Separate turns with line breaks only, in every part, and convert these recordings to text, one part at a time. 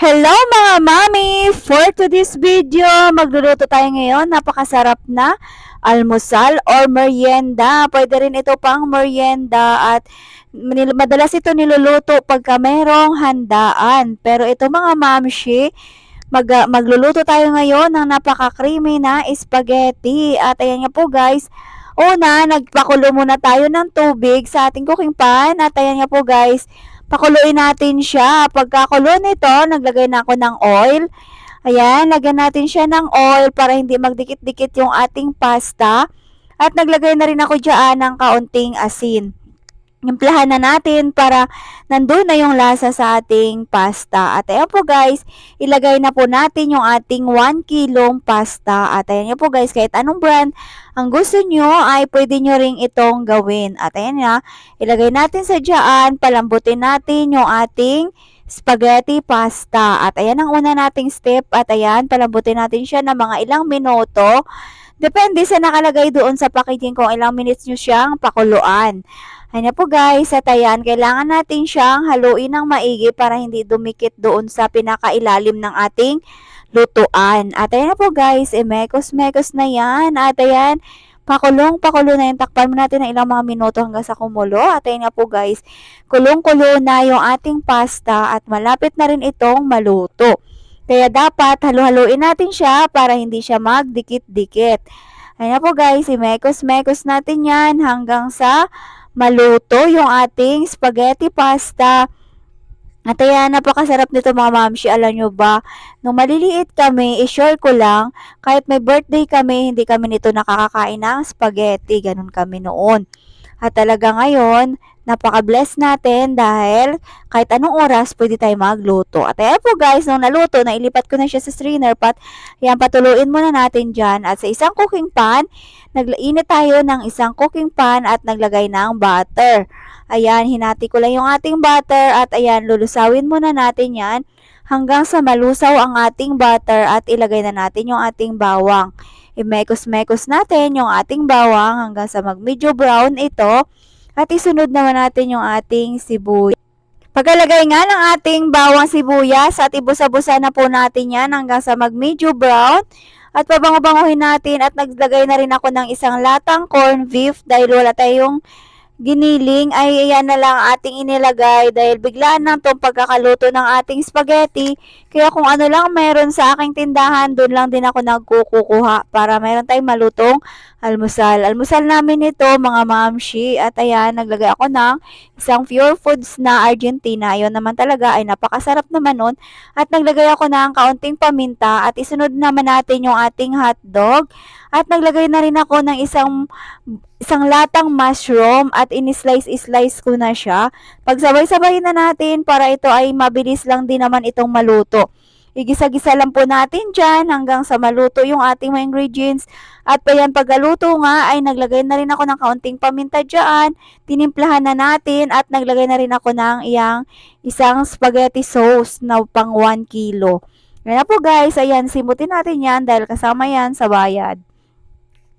Hello mga mami! For today's video, magluluto tayo ngayon. Napakasarap na almusal or merienda. Pwede rin ito pang merienda at madalas ito niluluto pagka mayroong handaan. Pero ito mga mamshi, magluluto tayo ngayon ng napaka-creamy na spaghetti. At ayan nga po guys, una, nagpakulo muna tayo ng tubig sa ating cooking pan. At ayan nga po guys, pakuluin natin siya. Pagkakulo nito, naglagay na ako ng oil. Ayan, lagyan natin siya ng oil para hindi magdikit-dikit yung ating pasta. At naglagay na rin ako dyan ng kaunting asin. Implahan na natin para nandun na yung lasa sa ating pasta. At ayan po guys, ilagay na po natin yung ating 1 kilong pasta. At ayan po guys, kahit anong brand ang gusto nyo ay pwede nyo ring itong gawin. At ayan nga, ilagay natin sa dyan, palambutin natin yung ating spaghetti pasta. At ayan ang una nating step. At ayan, palambutin natin siya ng mga ilang minuto. Depende sa nakalagay doon sa packaging kung ilang minutes nyo siyang pakuluan. Ayan po guys, at ayan, kailangan natin siyang haluin ng maigi para hindi dumikit doon sa pinakailalim ng ating lutuan. At ayan na po guys, mekos-mekos na yan. At ayan, pakulo na yan. Takpan mo natin ng ilang mga minuto hanggang sa kumulo. At ayan nga po guys, kulong-kulo na yung ating pasta at malapit na rin itong maluto. Kaya dapat halu-haluin natin siya para hindi siya magdikit-dikit. Ayan na po guys, mekos-mekos natin yan hanggang sa maluto yung ating spaghetti pasta. At ayan, napakasarap nito mga mamshi. Alam nyo ba, nung maliliit kami, i-share ko lang, kahit may birthday kami, hindi kami nito nakakakain ng spaghetti. Ganun kami noon. At talaga ngayon, napaka-bless natin dahil kahit anong oras pwede tayo magluto. At ayan po guys, nung naluto, nailipat ko na siya sa strainer pat. Yan, patuluin muna natin dyan. At sa isang cooking pan, naglainit tayo ng isang cooking pan at naglagay ng butter. Ayan, hinati ko lang yung ating butter at ayan, lulusawin muna natin yan hanggang sa malusaw ang ating butter at ilagay na natin yung ating bawang. I-mekos-mekos natin yung ating bawang hanggang sa mag-medyo brown ito. At isunod naman natin yung ating sibuyas. Pagkalagay nga ng ating bawang sibuyas at ibusa-busa na po natin yan hanggang sa mag-medyo brown. At pabango-banguhin natin at naglagay na rin ako ng isang latang corned beef dahil wala tayong giniling ay ayan na lang ating inilagay dahil biglaan lang itong pagkakaluto ng ating spaghetti. Kaya kung ano lang meron sa aking tindahan, doon lang din ako nagkukuha para meron tayong malutong almusal. Almusal namin ito mga mamshi at ayan, naglagay ako ng isang Pure Foods na Argentina. Ayun naman talaga ay napakasarap naman nun. At naglagay ako ng kaunting paminta at isunod naman natin yung ating hotdog. At naglagay na rin ako ng isang latang mushroom at in-slice ko na siya. Pagsabay-sabay na natin para ito ay mabilis lang din naman itong maluto. Igisa-gisa lang po natin dyan hanggang sa maluto yung ating mga ingredients. At payan pagkaluto nga ay naglagay na rin ako ng kaunting paminta dyan. Tinimplahan na natin at naglagay na rin ako ng isang spaghetti sauce na pang 1 kilo. Kaya po guys, ayan, simutin natin yan dahil kasama yan sa bayad.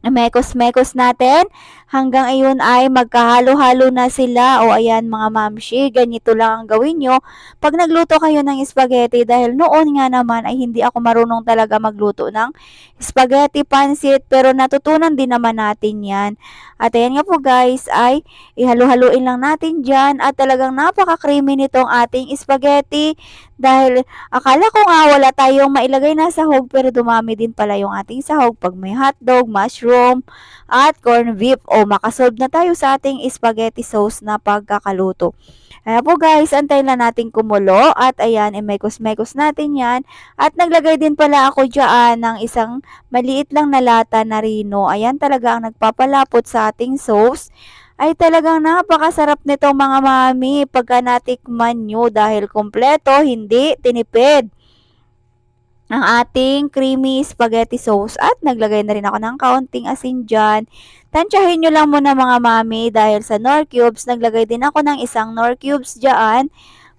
Mekos-mekos natin hanggang ayun ay magkahalo-halo na sila. O ayan mga mamshi, ganito lang ang gawin nyo pag nagluto kayo ng spaghetti dahil noon nga naman ay hindi ako marunong talaga magluto ng spaghetti pansit pero natutunan din naman natin yan. At ayan nga po guys ay ihalo-haluin lang natin dyan at talagang napaka-creamy nitong ating spaghetti dahil akala ko nga wala tayong mailagay na sahog pero dumami din pala yung ating sahog pag may hotdog, mushroom, at corned beef. O makasolve na tayo sa ating spaghetti sauce na pagkakaluto. Ayan po guys, antayin lang natin kumulo at ayan, mekos-mekos natin yan. At naglagay din pala ako dyan ng isang maliit lang na lata na rino. Ayan talaga ang nagpapalapot sa ating sauce. Ay talagang napakasarap nito mga mami pagka natikman nyo dahil kompleto, hindi tinipid ang ating creamy spaghetti sauce at naglagay na rin ako ng kaunting asin dyan. Tansyahin nyo lang muna mga mami dahil sa Knorr cubes, naglagay din ako ng isang Knorr cubes dyan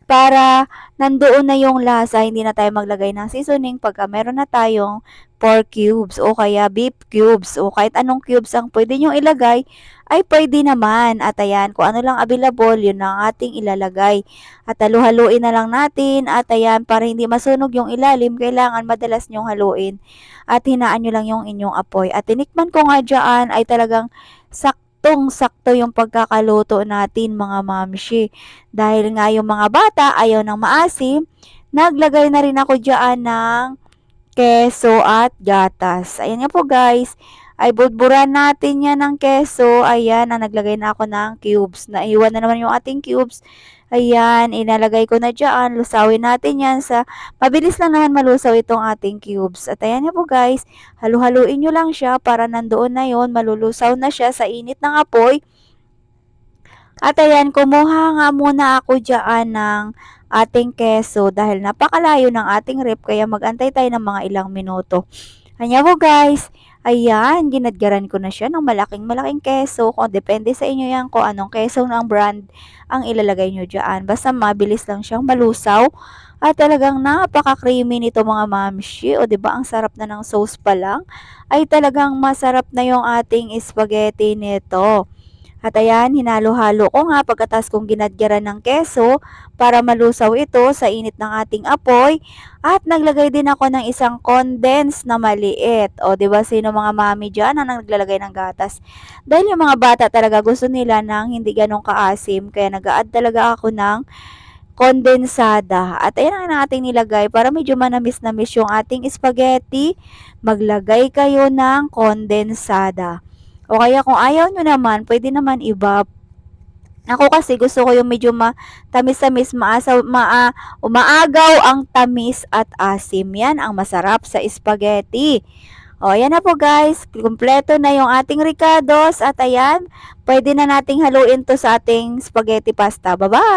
para nandoon na yung lasa, hindi na tayo maglagay ng seasoning pagka meron na tayong pork cubes o kaya beef cubes o kahit anong cubes ang pwede nyo ilagay ay pwede naman. At ayan, kung ano lang available, yun ang ating ilalagay. At halu-haluin na lang natin at ayan, para hindi masunog yung ilalim, kailangan madalas nyong haluin at hinaan nyo lang yung inyong apoy. At tinikman ko nga dyan ay talagang saktong-sakto yung pagkakaluto natin mga mamshi. Dahil nga yung mga bata ayaw ng maasim, naglagay na rin ako dyan ng keso at gatas. Ayan nga po guys, ay budburan natin yan ng keso. Ayan, naglagay na ako ng cubes. Naiwan na naman yung ating cubes. Ayan, inalagay ko na dyan. Lusawin natin yan sa, mabilis lang naman malusaw itong ating cubes. At ayan nga po guys, halu-haluin nyo lang siya para nandoon na yon, malulusaw na siya sa init ng apoy. At ayan, kumuha nga muna ako dyan ng ating keso dahil napakalayo ng ating rep kaya magantay tayo ng mga ilang minuto. Kanya po guys, ayan, ginadgaran ko na siya ng malaking keso. Kung depende sa inyo yan kung anong keso ng brand ang ilalagay nyo dyan. Basta mabilis lang siyang malusaw. At talagang napaka-creamy nito mga mamshi. O diba, ang sarap na ng sauce pa lang. Ay talagang masarap na yung ating spaghetti nito. At ayan, hinalo-halo ko nga pagkatas kong ginadyaran ng keso para malusaw ito sa init ng ating apoy. At naglagay din ako ng isang condense na maliit. O, di ba sino mga mami dyan na naglalagay ng gatas? Dahil yung mga bata talaga gusto nila ng hindi ganong kaasim. Kaya nag-a-add talaga ako ng kondensada. At ayan ang ating nilagay para medyo manamis-namis yung ating spaghetti. Maglagay kayo ng kondensada. O kaya kung ayaw nyo naman, pwede naman iba. Ako kasi gusto ko yung medyo tamis-tamis, umaagaw ang tamis at asim. Yan ang masarap sa spaghetti. O, ayan na po guys. Kumpleto na yung ating ricados. At ayan, pwede na nating haluin to sa ating spaghetti pasta. Bye-bye!